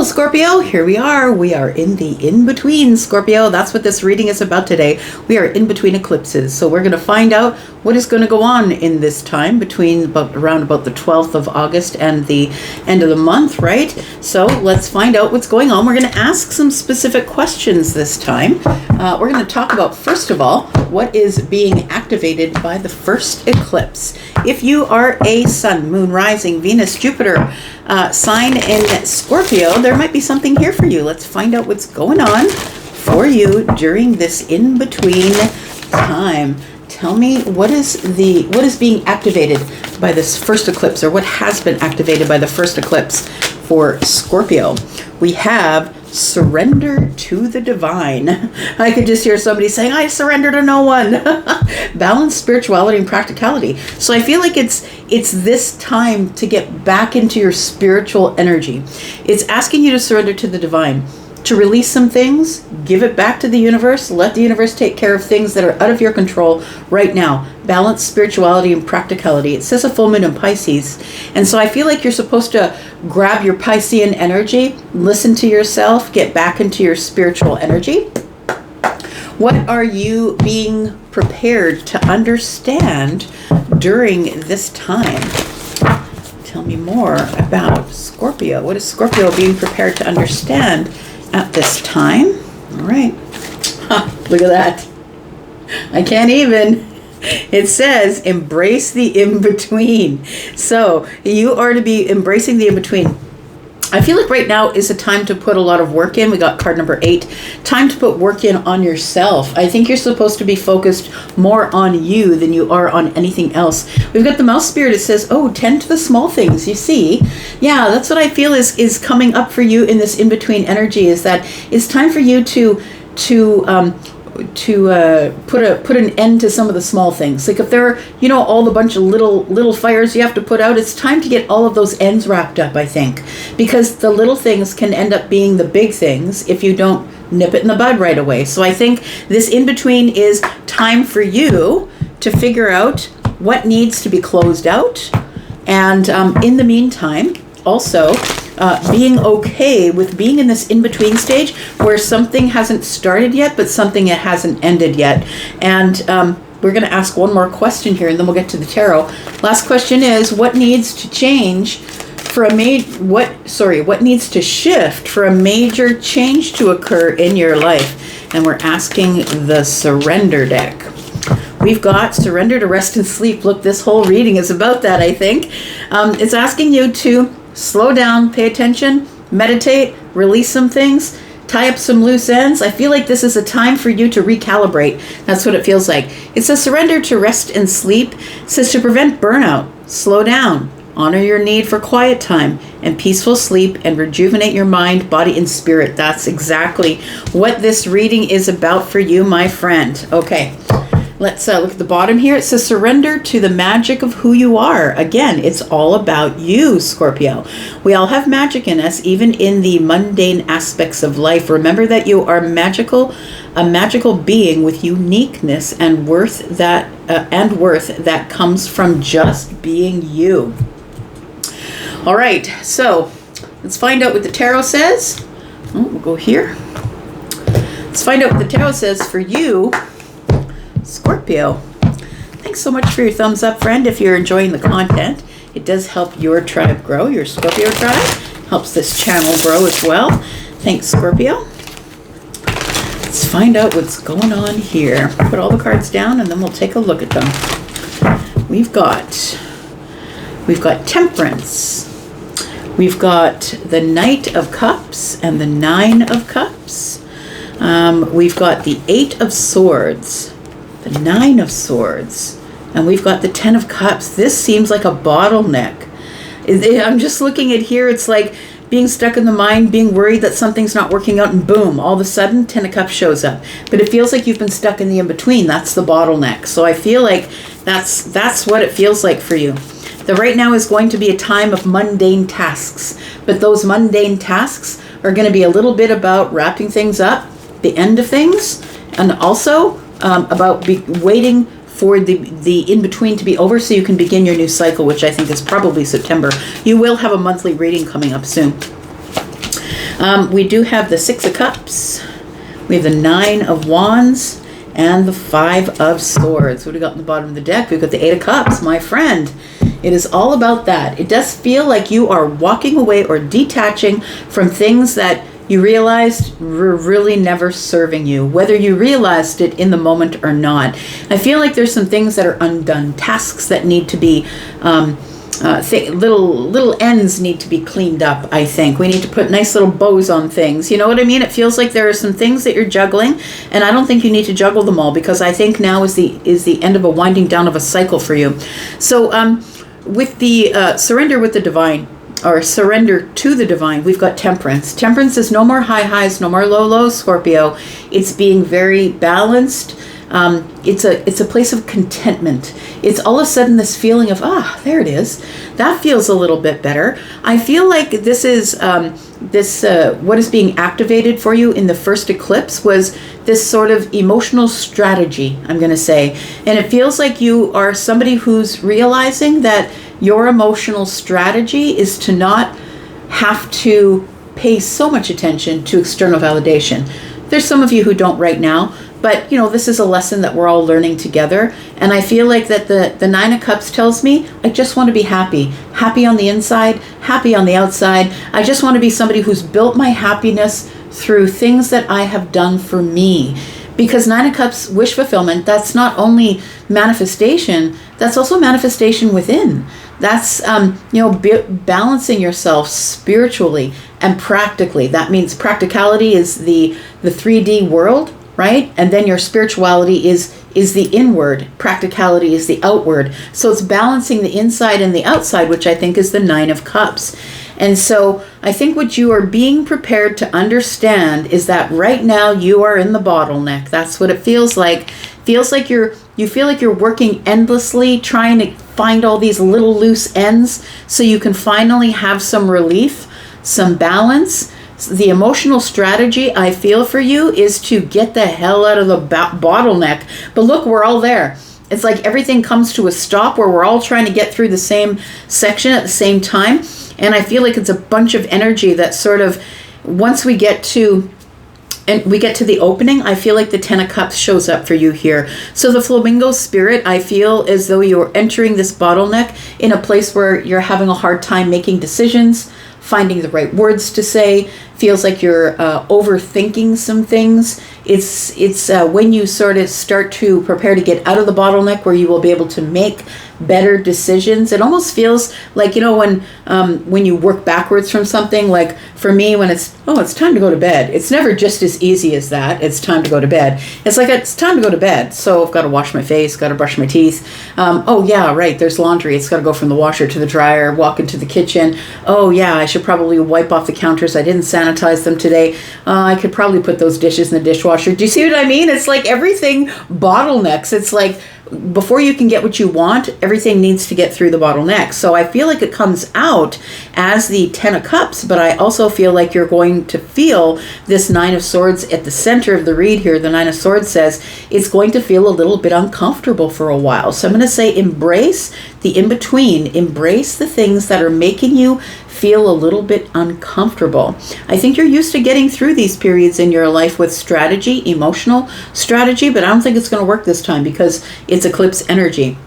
Well, Scorpio, here we are. We are in the in-between, Scorpio. That's what this reading is about today. We are in between eclipses. So we're going to find out what is going to go on in this time between around about the 12th of August and the end of the month, right? So let's find out what's going on. We're going to ask some specific questions this time. We're going to talk about, first of all, what is being activated by the first eclipse. If you are a Sun, Moon, Rising, Venus, Jupiter sign in Scorpio, there might be something here for you. Let's find out what's going on for you during this in-between time. Tell me, what is being activated by this first eclipse, or what has been activated by the first eclipse for Scorpio? We have surrender to the divine. I could just hear somebody saying, I surrender to no one. Balance, spirituality, and practicality. So I feel like it's this time to get back into your spiritual energy. It's asking you to surrender to the divine, to release some things, give it back to the universe, let the universe take care of things that are out of your control right now. Balance, spirituality, and practicality. It says a full moon in Pisces. And so I feel like you're supposed to grab your Piscean energy, listen to yourself, get back into your spiritual energy. What are you being prepared to understand during this time? Tell me more about Scorpio. What is Scorpio being prepared to understand at this time? All right. Look at that. I can't even. It says embrace the in-between. So you are to be embracing the in-between. I feel like right now is a time to put a lot of work in. We got card number 8. Time to put work in on yourself. I think you're supposed to be focused more on you than you are on anything else. We've got the mouse spirit. It says, oh, tend to the small things. You see? Yeah, that's what I feel is coming up for you in this in-between energy, is that it's time for you to put an end to some of the small things. Like if there are, all the bunch of little fires you have to put out, it's time to get all of those ends wrapped up, I think. Because the little things can end up being the big things if you don't nip it in the bud right away. So I think this in-between is time for you to figure out what needs to be closed out. And in the meantime, also, being okay with being in this in-between stage where something hasn't started yet, but something that hasn't ended yet. And we're going to ask one more question here, and then we'll get to the tarot. Last question is, what needs to change for what needs to shift for a major change to occur in your life? And we're asking the surrender deck. We've got surrender to rest and sleep. Look, this whole reading is about that, I think. It's asking you to slow down, pay attention, meditate, release some things, tie up some loose ends. I feel like this is a time for you to recalibrate. That's what it feels like. It says surrender to rest and sleep. It says to prevent burnout, slow down, honor your need for quiet time and peaceful sleep, and rejuvenate your mind, body, and spirit. That's exactly what this reading is about for you, my friend. Okay. Let's look at the bottom here. It says surrender to the magic of who you are. Again, it's all about you, Scorpio. We all have magic in us, even in the mundane aspects of life. Remember that you are magical, a magical being with uniqueness and worth that comes from just being you. All right, so let's find out what the tarot says. Oh, we'll go here. Let's find out what the tarot says for you, Scorpio. Thanks so much for your thumbs up, friend. If you're enjoying the content, it does help your tribe grow, your Scorpio tribe. Helps this channel grow as well. Thanks, Scorpio. Let's find out what's going on here. Put all the cards down and then we'll take a look at them. We've got Temperance. We've got the Knight of Cups and the 9 of Cups. We've got the 8 of Swords, the 9 of Swords, and we've got the 10 of Cups. This seems like a bottleneck. I'm just looking at here. It's like being stuck in the mind, being worried that something's not working out, and boom, all of a sudden 10 of Cups shows up. But it feels like you've been stuck in the in-between. That's the bottleneck. So I feel like that's what it feels like for you. The right now is going to be a time of mundane tasks, but those mundane tasks are going to be a little bit about wrapping things up, the end of things, and also about waiting for the in-between to be over so you can begin your new cycle, which I think is probably September. You will have a monthly reading coming up soon. We do have the Six of Cups. We have the Nine of Wands and the Five of Swords. What do we got in the bottom of the deck? We've got the Eight of Cups, my friend. It is all about that. It does feel like you are walking away or detaching from things that you realized were really never serving you, whether you realized it in the moment or not. I feel like there's some things that are undone, tasks that need to be, little ends need to be cleaned up, I think. We need to put nice little bows on things. You know what I mean? It feels like there are some things that you're juggling, and I don't think you need to juggle them all, because I think now is the end of a winding down of a cycle for you. So with the surrender with the divine, or surrender to the divine, we've got temperance. Temperance is no more high highs, no more low lows, Scorpio. It's being very balanced. It's a place of contentment. It's all of a sudden this feeling of, there it is. That feels a little bit better. I feel like this is what is being activated for you in the first eclipse was this sort of emotional strategy, I'm going to say. And it feels like you are somebody who's realizing that your emotional strategy is to not have to pay so much attention to external validation. There's some of you who don't right now, but this is a lesson that we're all learning together. And I feel like that the Nine of Cups tells me, I just want to be happy. Happy on the inside, happy on the outside. I just want to be somebody who's built my happiness through things that I have done for me. Because Nine of Cups, wish fulfillment, that's not only manifestation, that's also manifestation within. That's, balancing yourself spiritually and practically. That means practicality is the 3D world, right? And then your spirituality is the inward. Practicality is the outward. So it's balancing the inside and the outside, which I think is the Nine of Cups. And so I think what you are being prepared to understand is that right now you are in the bottleneck. That's what it feels like. You feel like you're working endlessly, trying to find all these little loose ends so you can finally have some relief, some balance. The emotional strategy I feel for you is to get the hell out of the bottleneck. But look, we're all there. It's like everything comes to a stop where we're all trying to get through the same section at the same time. And I feel like it's a bunch of energy that sort of, once we get to the opening, I feel like the Ten of Cups shows up for you here. So the flamingo spirit, I feel as though you're entering this bottleneck in a place where you're having a hard time making decisions, finding the right words to say. Feels like you're overthinking some things. It's when you sort of start to prepare to get out of the bottleneck where you will be able to make better decisions. It almost feels like, when you work backwards from something, like for me, when it's time to go to bed. It's never just as easy as that. It's time to go to bed. It's like, it's time to go to bed. So I've got to wash my face, got to brush my teeth. There's laundry. It's got to go from the washer to the dryer, walk into the kitchen. Oh yeah, I should probably wipe off the counters. I didn't sanitize them today. I could probably put those dishes in the dishwasher. Do you see what I mean? It's like everything bottlenecks. It's like before you can get what you want, everything needs to get through the bottleneck. So I feel like it comes out as the Ten of Cups, but I also feel like you're going to feel this Nine of Swords at the center of the read here. The Nine of Swords says it's going to feel a little bit uncomfortable for a while. So I'm going to say embrace the in-between. Embrace the things that are making you feel a little bit uncomfortable. I think you're used to getting through these periods in your life with strategy, emotional strategy, but I don't think it's going to work this time because it's eclipse energy.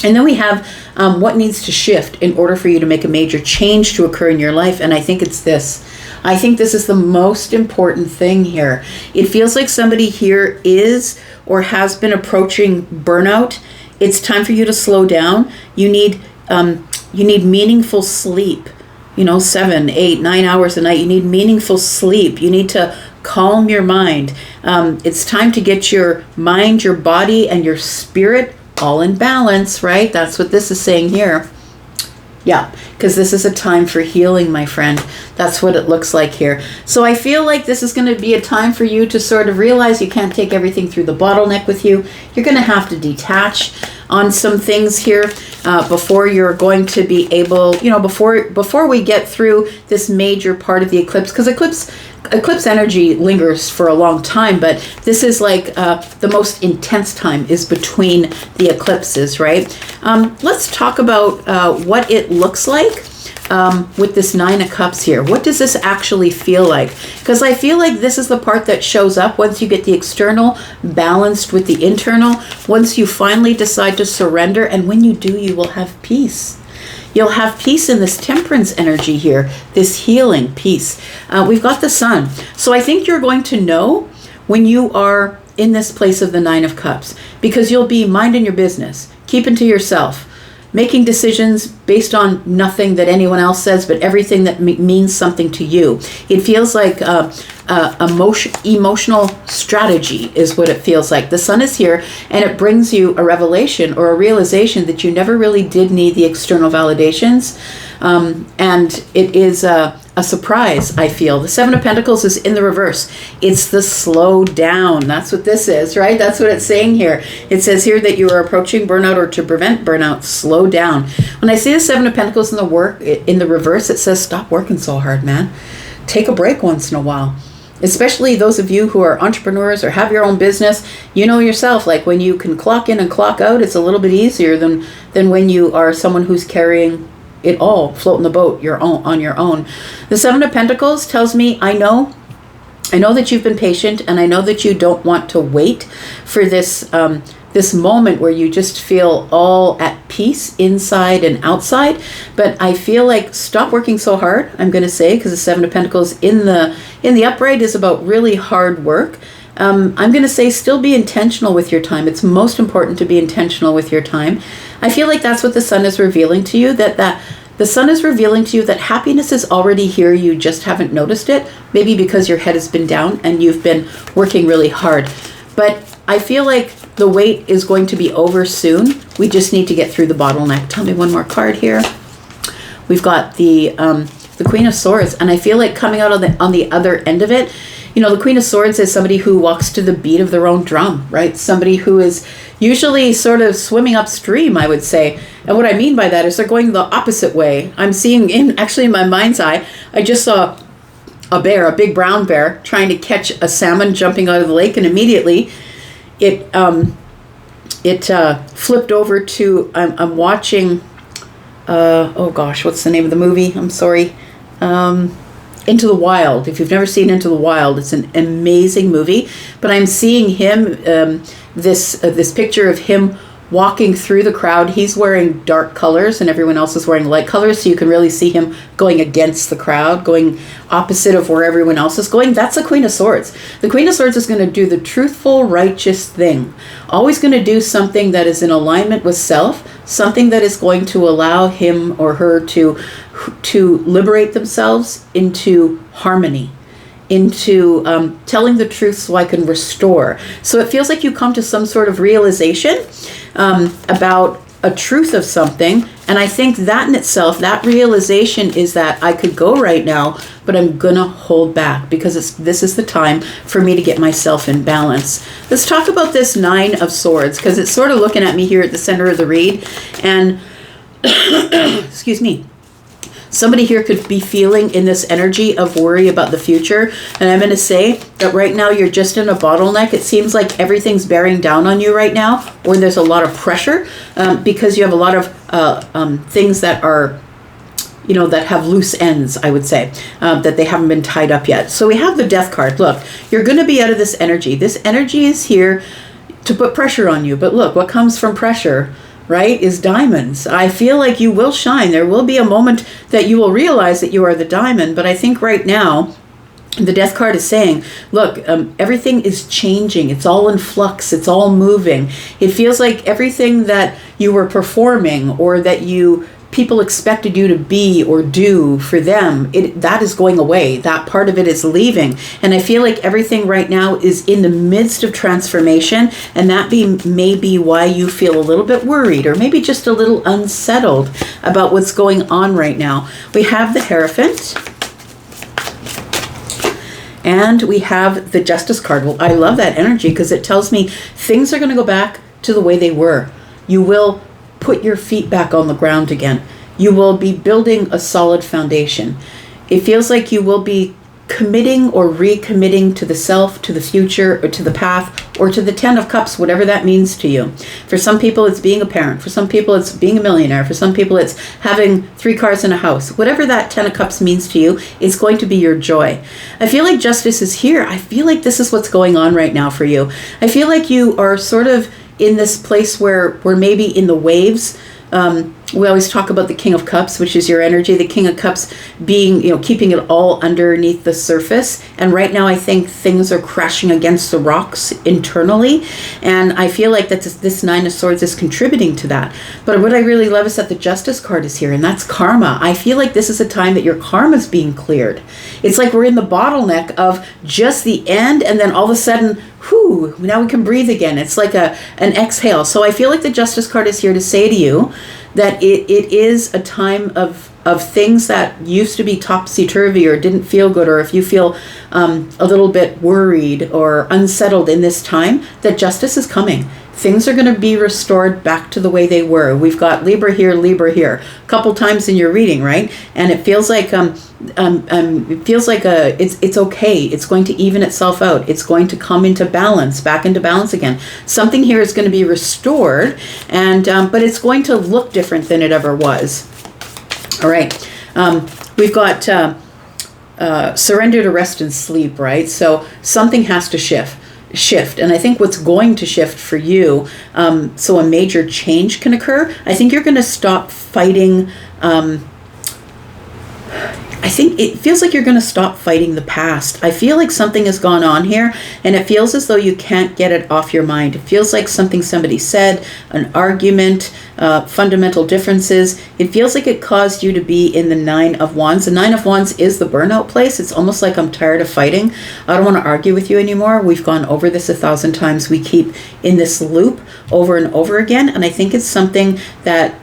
And then we have what needs to shift in order for you to make a major change to occur in your life. And I think it's this. I think this is the most important thing here. It feels like somebody here is or has been approaching burnout. It's time for you to slow down. You need meaningful sleep. 7, 8, 9 hours a night. You need meaningful sleep. You need to calm your mind. It's time to get your mind, your body, and your spirit all in balance, right? That's what this is saying here. Yeah, because this is a time for healing, my friend. That's what it looks like here. So I feel like this is going to be a time for you to sort of realize you can't take everything through the bottleneck with you. You're going to have to detach on some things here before you're going to be able, before we get through this major part of the eclipse, because eclipse energy lingers for a long time, but this is like the most intense time is between the eclipses, right? Let's talk about what it looks like with this Nine of Cups here? What does this actually feel like? Because I feel like this is the part that shows up once you get the external balanced with the internal, once you finally decide to surrender, and when you do, you will have peace. You'll have peace in this temperance energy here, this healing peace. We've got the Sun. So I think you're going to know when you are in this place of the Nine of Cups, because you'll be minding your business, keeping to yourself, making decisions based on nothing that anyone else says, but everything that means something to you. It feels like emotional strategy is what it feels like. The Sun is here, and it brings you a revelation or a realization that you never really did need the external validations. And it is a surprise, I feel. The Seven of Pentacles is in the reverse. It's the slow down. That's what this is, right? That's what it's saying here. It says here that you are approaching burnout, or to prevent burnout, slow down. When I see the Seven of Pentacles in the reverse, it says stop working so hard, man. Take a break once in a while. Especially those of you who are entrepreneurs or have your own business, you know yourself, like when you can clock in and clock out, it's a little bit easier than when you are someone who's carrying it all, floating the boat on your own. The Seven of Pentacles tells me, I know that you've been patient, and I know that you don't want to wait for this this moment where you just feel all at peace inside and outside. But I feel like stop working so hard, I'm going to say, because the Seven of Pentacles in the upright is about really hard work. I'm going to say still be intentional with your time. It's most important to be intentional with your time. I feel like that's what the Sun is revealing to you, that the Sun is revealing to you that happiness is already here. You just haven't noticed it, maybe because your head has been down and you've been working really hard. But I feel like the wait is going to be over soon. We just need to get through the bottleneck. Tell me one more card here. We've got the Queen of Swords, and I feel like coming out on the other end of it, you know, the Queen of Swords is somebody who walks to the beat of their own drum, right? Somebody who is usually sort of swimming upstream, I would say. And what I mean by that is they're going the opposite way. I'm seeing in my mind's eye, I just saw a bear, a big brown bear, trying to catch a salmon jumping out of the lake, and immediately it flipped over to, I'm watching, oh gosh, what's the name of the movie? I'm sorry. Into the Wild. If you've never seen Into the Wild, it's an amazing movie. But I'm seeing him, this picture of him walking through the crowd. He's wearing dark colors and everyone else is wearing light colors, so you can really see him going against the crowd, going opposite of where everyone else is going. That's the Queen of Swords. The Queen of Swords is going to do the truthful, righteous thing. Always going to do something that is in alignment with self, something that is going to allow him or her to liberate themselves into harmony, into telling the truth so I can restore. So it feels like you come to some sort of realization about a truth of something. And I think that in itself, that realization is that I could go right now, but I'm going to hold back because this is the time for me to get myself in balance. Let's talk about this Nine of Swords, because it's sort of looking at me here at the center of the read. And excuse me. Somebody here could be feeling in this energy of worry about the future. And I'm going to say that right now you're just in a bottleneck. It seems like everything's bearing down on you right now, or there's a lot of pressure because you have a lot of things that are, you know, that have loose ends, I would say, that they haven't been tied up yet. So we have the Death card. Look, you're going to be out of this energy. This energy is here to put pressure on you. But look, what comes from pressure, right, is diamonds. I feel like you will shine. There will be a moment that you will realize that you are the diamond. But I think right now, the Death card is saying, look, everything is changing. It's all in flux. It's all moving. It feels like everything that you were performing or that people expected you to be or do for them, that is going away. That part of it is leaving. And I feel like everything right now is in the midst of transformation. And that may be why you feel a little bit worried or maybe just a little unsettled about what's going on right now. We have the Hierophant. And we have the Justice card. Well, I love that energy because it tells me things are going to go back to the way they were. You will put your feet back on the ground again. You will be building a solid foundation. It feels like you will be committing or recommitting to the self, to the future, or to the path, or to the 10 of Cups, whatever that means to you. For some people, it's being a parent. For some people, it's being a millionaire. For some people, it's having 3 cars in a house. Whatever that 10 of Cups means to you, it's going to be your joy. I feel like justice is here. I feel like this is what's going on right now for you. I feel like you are sort of in this place where maybe in the waves. We always talk about the King of Cups, which is your energy. The King of Cups being, keeping it all underneath the surface. And right now, I think things are crashing against the rocks internally. And I feel like that this 9 of Swords is contributing to that. But what I really love is that the Justice card is here, and that's karma. I feel like this is a time that your karma is being cleared. It's like we're in the bottleneck of just the end, and then all of a sudden, whew, now we can breathe again. It's like an exhale. So I feel like the Justice card is here to say to you that it is a time of things that used to be topsy-turvy or didn't feel good, or if you feel a little bit worried or unsettled in this time, that justice is coming. Things are going to be restored back to the way they were. We've got Libra here, a couple times in your reading, right? And it feels like it's okay. It's going to even itself out. It's going to come into balance, back into balance again. Something here is going to be restored, and but it's going to look different than it ever was. All right. We've got surrender to rest and sleep, right? So something has to shift, and I think what's going to shift for you, so a major change can occur. I think you're going to stop fighting. I think it feels like you're going to stop fighting the past. I feel like something has gone on here, and it feels as though you can't get it off your mind. It feels like something somebody said, an argument, fundamental differences. It feels like it caused you to be in the 9 of Wands. The 9 of Wands is the burnout place. It's almost like I'm tired of fighting. I don't want to argue with you anymore. We've gone over this 1,000 times. We keep in this loop over and over again, and I think it's something that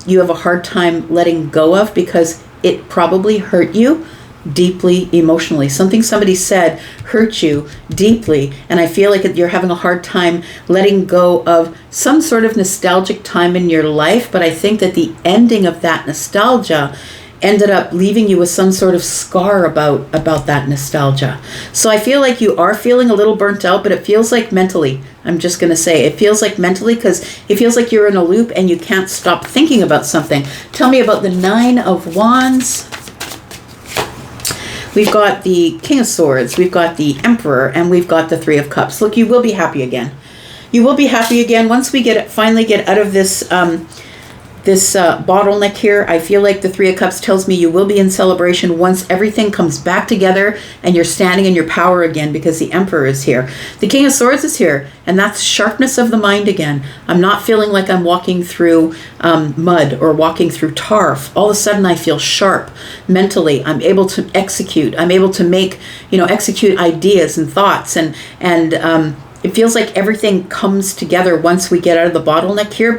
you have a hard time letting go of because it probably hurt you deeply emotionally. Something somebody said hurt you deeply, and I feel like you're having a hard time letting go of some sort of nostalgic time in your life, but I think that the ending of that nostalgia ended up leaving you with some sort of scar about that nostalgia. So I feel like you are feeling a little burnt out, but it feels like mentally, I'm just going to say, it feels like mentally, because it feels like you're in a loop and you can't stop thinking about something. Tell me about the 9 of Wands. We've got the King of Swords, we've got the Emperor, and we've got the 3 of Cups. Look, you will be happy again. You will be happy again once we finally get out of this bottleneck here. I feel like the 3 of Cups tells me you will be in celebration once everything comes back together and you're standing in your power again, because the Emperor is here. The King of Swords is here, and that's sharpness of the mind again. I'm not feeling like I'm walking through mud or walking through tar. All of a sudden I feel sharp mentally. I'm able to execute. I'm able to execute ideas and thoughts, and it feels like everything comes together once we get out of the bottleneck here,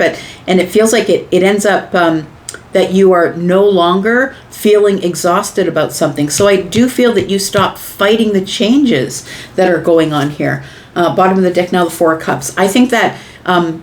and it feels like it ends up that you are no longer feeling exhausted about something. So I do feel that you stop fighting the changes that are going on here. Bottom of the deck now, the 4 of Cups. I think that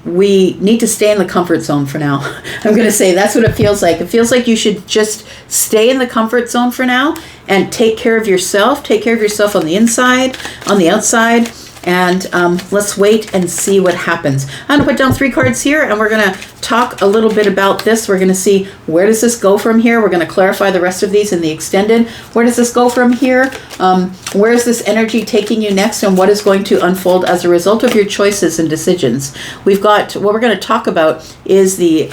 we need to stay in the comfort zone for now. I'm going to say that's what it feels like. It feels like you should just stay in the comfort zone for now and take care of yourself. Take care of yourself on the inside, on the outside. And let's wait and see what happens. I'm going to put down 3 cards here, and we're going to talk a little bit about this. We're going to see, where does this go from here? We're going to clarify the rest of these in the extended. Where does this go from here? Where is this energy taking you next, and what is going to unfold as a result of your choices and decisions? We've got, what we're going to talk about is the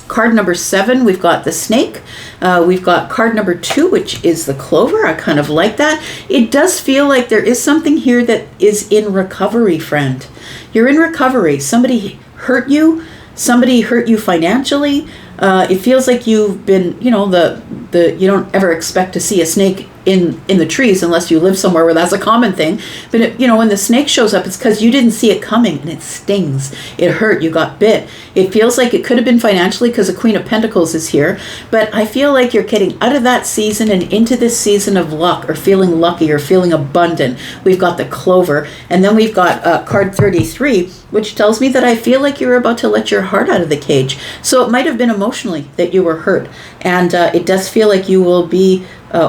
card number 7. We've got the snake. We've got card number 2, which is the clover. I kind of like that. It does feel like there is something here that is in recovery, friend. You're in recovery. Somebody hurt you. Somebody hurt you financially. It feels like you've been, you don't ever expect to see a snake in the trees unless you live somewhere where that's a common thing. But when the snake shows up, it's because you didn't see it coming, and it stings. It hurt. You got bit. It feels like it could have been financially because the Queen of Pentacles is here, but I feel like you're getting out of that season and into this season of luck, or feeling lucky, or feeling abundant. We've got the Clover, and then we've got card 33, which tells me that I feel like you're about to let your heart out of the cage. So it might have been emotionally that you were hurt, and it does feel like you will be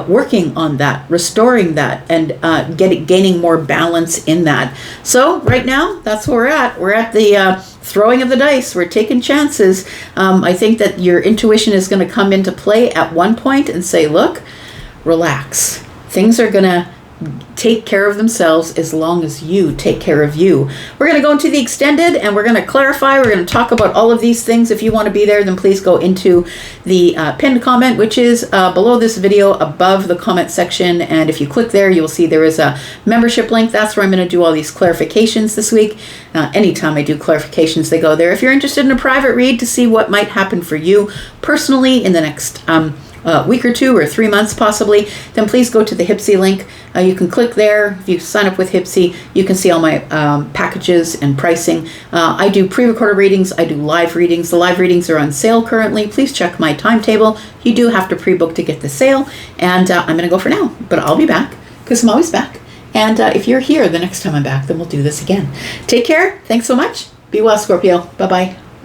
working on that, restoring that, and gaining more balance in that. So right now, that's where we're at. We're at the throwing of the dice. We're taking chances. I think that your intuition is going to come into play at one point and say, look, relax. Things are going to take care of themselves as long as you take care of you. We're going to go into the extended, and we're going to clarify. We're going to talk about all of these things. If you want to be there, then please go into the pinned comment, which is below this video, above the comment section. And if you click there, you'll see there is a membership link. That's where I'm going to do all these clarifications this week. Anytime I do clarifications, they go there. If you're interested in a private read to see what might happen for you personally in the next week or 2 or 3 months possibly, then please go to the Hypsee link. You can click there. If you sign up with Hypsee, you can see all my packages and pricing. I do pre-recorded readings. I do live readings. The live readings are on sale currently. Please check my timetable. You do have to pre-book to get the sale. And I'm going to go for now, but I'll be back because I'm always back. And if you're here the next time I'm back, then we'll do this again. Take care. Thanks so much. Be well, Scorpio. Bye-bye.